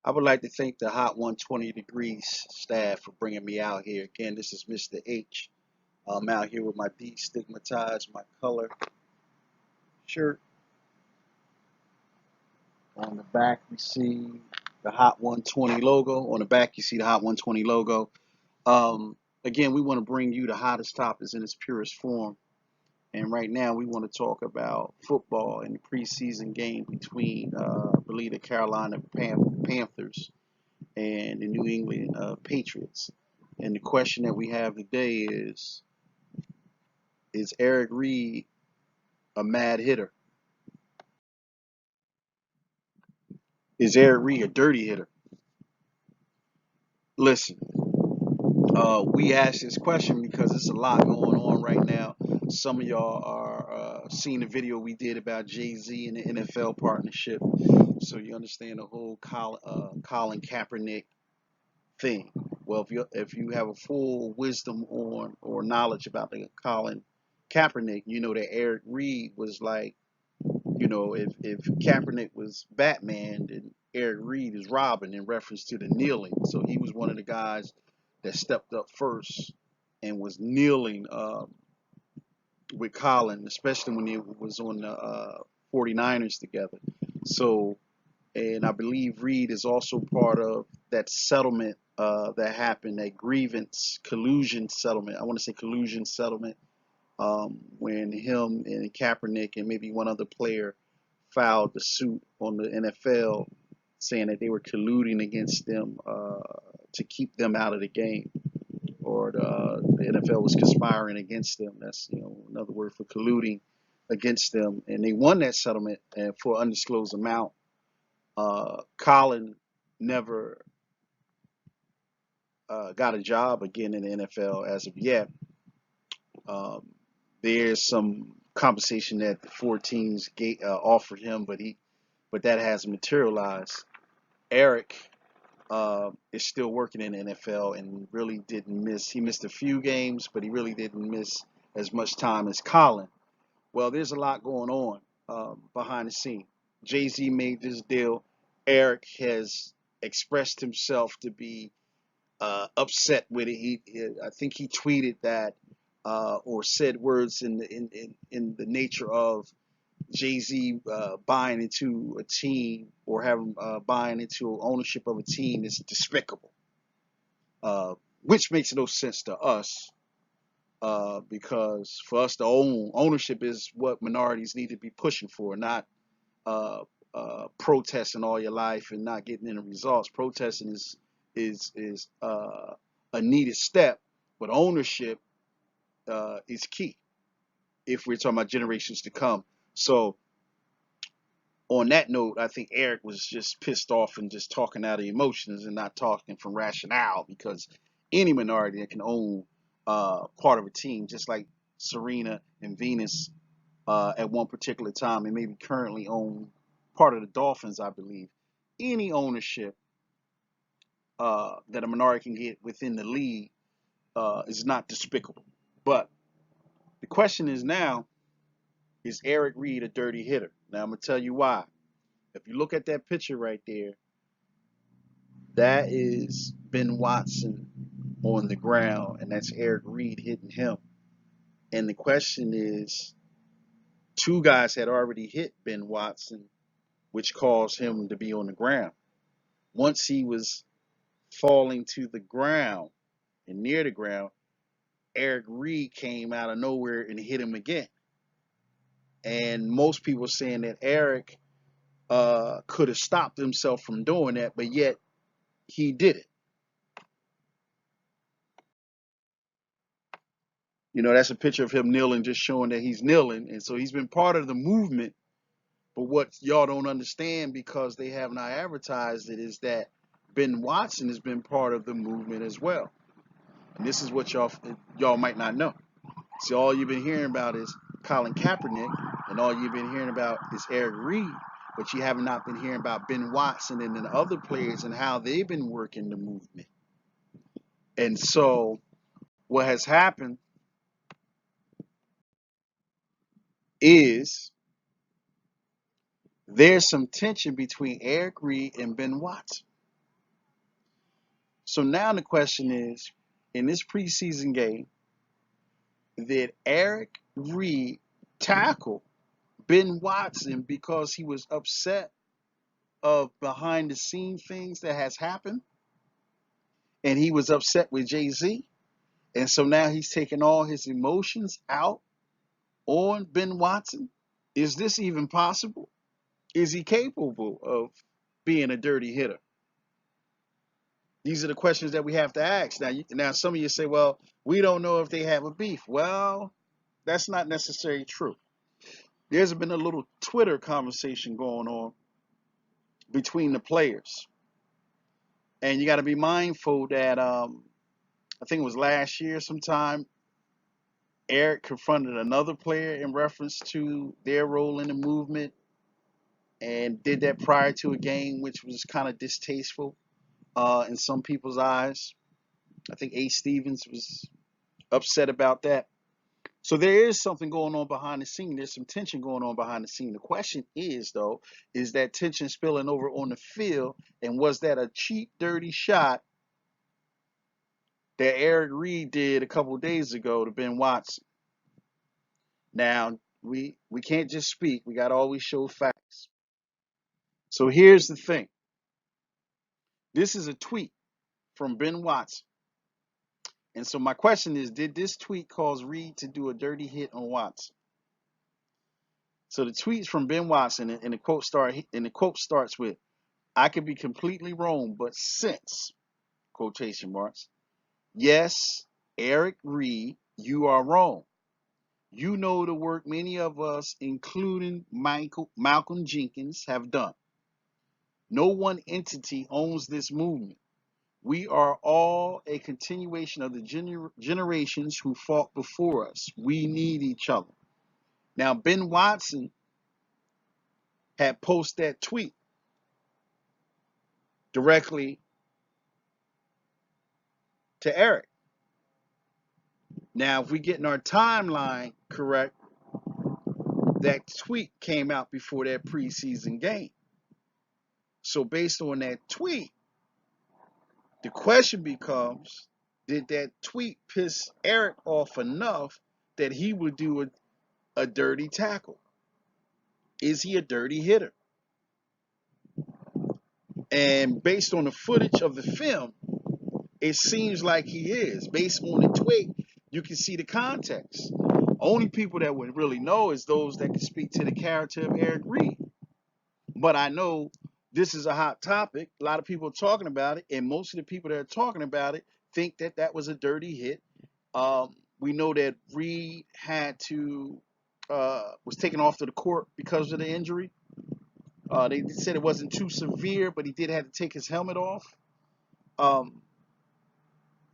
I would like to thank the Hot 120 Degrees staff for bringing me out here. Again, this is Mr. H. I'm out here with my destigmatized, my color shirt. On the back, we see the Hot 120 logo. On the back, you see the Hot 120 logo. Again, we want to bring you the hottest topics in its purest form. And right now, we want to talk about football and the preseason game between, I believe, the Carolina Panthers and the New England Patriots. And the question that we have today is Eric Reid a mad hitter? Is Eric Reid a dirty hitter? Listen, we asked this question because there's a lot going on right now. Some of y'all are seeing the video we did about Jay-Z and the NFL partnership, so you understand the whole Colin Kaepernick thing. Well, if you have a full wisdom on or knowledge about the Colin Kaepernick, you know that Eric Reid was like, if Kaepernick was Batman, then Eric Reid is Robin in reference to the kneeling. So he was one of the guys that stepped up first and was kneeling with Colin, especially when he was on the 49ers together. So, and I believe Reid is also part of that settlement that happened, that grievance collusion settlement. I want to say collusion settlement when him and Kaepernick and maybe one other player filed the suit on the NFL saying that they were colluding against them to keep them out of the game, or the NFL was conspiring against them. That's another word for colluding against them, and they won that settlement and for undisclosed amount. Colin never got a job again in the NFL as of yet. Um, there's some compensation that the four teams offered him, but that hasn't materialized. Eric is still working in the NFL and really didn't miss. He missed a few games, but he really didn't miss as much time as Colin. Well, there's a lot going on behind the scene. Jay-Z made this deal. Eric has expressed himself to be upset with it. I think he tweeted that or said words in the nature of Jay-Z buying into a team or having buying into ownership of a team is despicable, which makes no sense to us because for us to own, ownership is what minorities need to be pushing for, not uh, protesting all your life and not getting any results. Protesting is a needed step, but ownership is key if we're talking about generations to come. So on that note, I think Eric was just pissed off and just talking out of emotions and not talking from rationale because any minority that can own part of a team, just like Serena and Venus at one particular time and maybe currently own part of the Dolphins, I believe. Any ownership that a minority can get within the league is not despicable. But the question is now, is Eric Reid a dirty hitter? Now I'm gonna tell you why. If you look at that picture right there, that is Ben Watson on the ground, and that's Eric Reid hitting him. And the question is, two guys had already hit Ben Watson, which caused him to be on the ground. Once he was falling to the ground and near the ground, Eric Reid came out of nowhere and hit him again. And most people are saying that Eric could have stopped himself from doing that, but yet he did it. That's a picture of him kneeling, just showing that he's kneeling. And so he's been part of the movement. But what y'all don't understand because they have not advertised it is that Ben Watson has been part of the movement as well. And this is what y'all might not know. See, all you've been hearing about is Colin Kaepernick, and all you've been hearing about is Eric Reid, but you have not been hearing about Ben Watson and then other players and how they've been working the movement. And so what has happened is there's some tension between Eric Reid and Ben Watson. So now the question is, in this preseason game, did Eric Reid tackle Ben Watson because he was upset of behind the scene things that has happened, and he was upset with Jay-Z, and so now he's taking all his emotions out on Ben Watson? Is this even possible? Is he capable of being a dirty hitter? These are the questions that we have to ask. Now some of you say, well, we don't know if they have a beef. Well, that's not necessarily true. There's been a little Twitter conversation going on between the players. And you got to be mindful that I think it was last year sometime, Eric confronted another player in reference to their role in the movement and did that prior to a game, which was kind of distasteful in some people's eyes. I think A. Stevens was upset about that. So there is something going on behind the scene. There's some tension going on behind the scene. The question is, though, is that tension spilling over on the field? And was that a cheap, dirty shot that Eric Reid did a couple of days ago to Ben Watson? Now, we can't just speak. We got to always show facts. So here's the thing. This is a tweet from Ben Watson. And so my question is, did this tweet cause Reid to do a dirty hit on Watson? So the tweet's from Ben Watson, and the quote starts with, "I could be completely wrong, but since," quotation marks, "yes, Eric Reid, you are wrong. You know the work many of us, including Malcolm Jenkins, have done. No one entity owns this movement. We are all a continuation of the generations who fought before us. We need each other." Now, Ben Watson had posted that tweet directly to Eric. Now, if we get in our timeline correct, that tweet came out before that preseason game. So based on that tweet, the question becomes, did that tweet piss Eric off enough that he would do a dirty tackle? Is he a dirty hitter? And based on the footage of the film, it seems like he is. Based on the tweet, you can see the context. Only people that would really know is those that can speak to the character of Eric Reid. But I know this is a hot topic. A lot of people are talking about it, and most of the people that are talking about it think that that was a dirty hit. We know that Reid was taken off to the court because of the injury. They said it wasn't too severe, but he did have to take his helmet off. Um,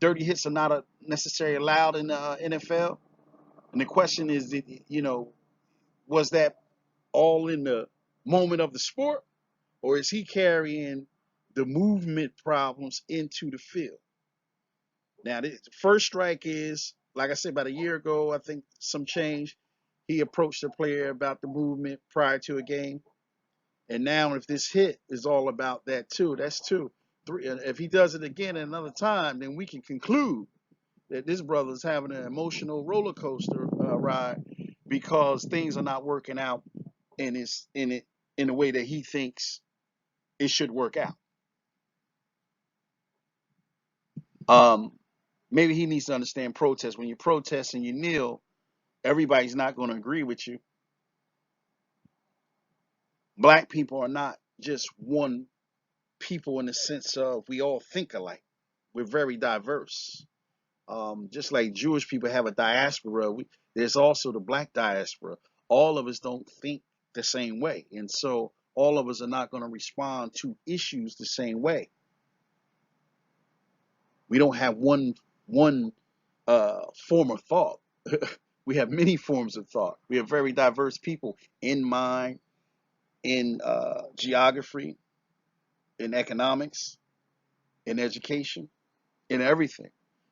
Dirty hits are not necessarily allowed in the NFL. And the question is, was that all in the moment of the sport, or is he carrying the movement problems into the field? Now, the first strike is, like I said, about a year ago, I think some change. He approached the player about the movement prior to a game. And now, if this hit is all about that too, that's two. Three, and if he does it again at another time, then we can conclude that this brother's having an emotional roller coaster ride because things are not working out in the way that he thinks it should work out. Um, Maybe he needs to understand protest. When you protest and you kneel, everybody's not going to agree with you. Black people are not just one people in the sense of we all think alike. We're very diverse. Just like Jewish people have a diaspora, there's also the black diaspora. All of us don't think the same way. And so all of us are not going to respond to issues the same way. We don't have one form of thought. We have many forms of thought. We have very diverse people in mind, in geography, in economics, in education, in everything.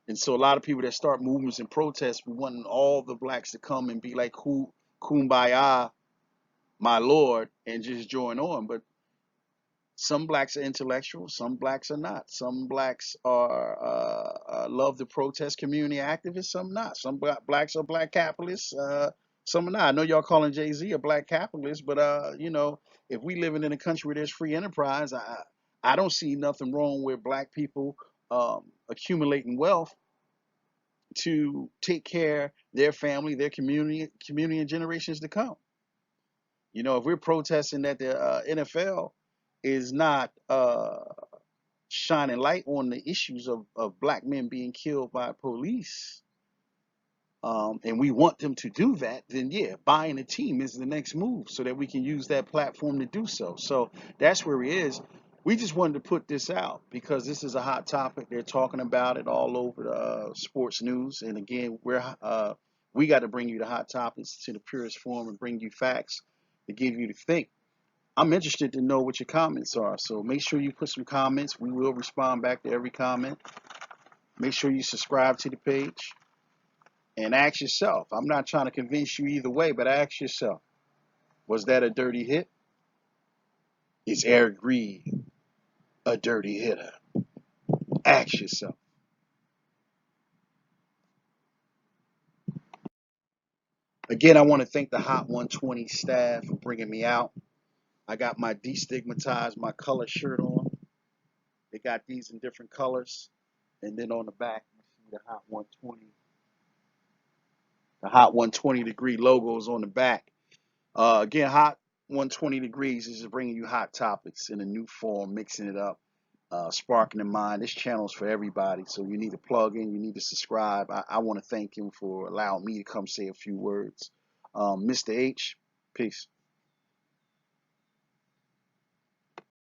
And so a lot of people that start movements and protests, we want all the blacks to come and be like, Kumbaya, my lord, and just join on. But Some blacks are intellectual, some blacks are not. Some blacks are love the protest community activists, some not. Some blacks are black capitalists, some are not. I know y'all calling Jay-Z a black capitalist, but you know, if we living in a country where there's free enterprise, I don't see nothing wrong with black people accumulating wealth to take care of their family, their community, and generations to come. You know, if we're protesting that the NFL is not shining light on the issues of black men being killed by police, and we want them to do that, then yeah, buying a team is the next move so that we can use that platform to do so. So that's where he is. We just wanted to put this out because this is a hot topic. They're talking about it all over the sports news. And again, we got to bring you the hot topics to the purest form and bring you facts to give you to think. I'm interested to know what your comments are. So make sure you put some comments. We will respond back to every comment. Make sure you subscribe to the page and ask yourself. I'm not trying to convince you either way, but ask yourself, was that a dirty hit? Is Eric Reid a dirty hitter? Ask yourself. Again, I want to thank the Hot 120 staff for bringing me out. I got my destigmatized, my color shirt on. They got these in different colors. And then on the back, you see the Hot 120 degree logos on the back. Again, Hot 120 degrees is just bringing you hot topics in a new form, mixing it up, sparking the mind. This channel is for everybody, so you need to plug in, you need to subscribe. I want to thank him for allowing me to come say a few words. Mr. H, peace.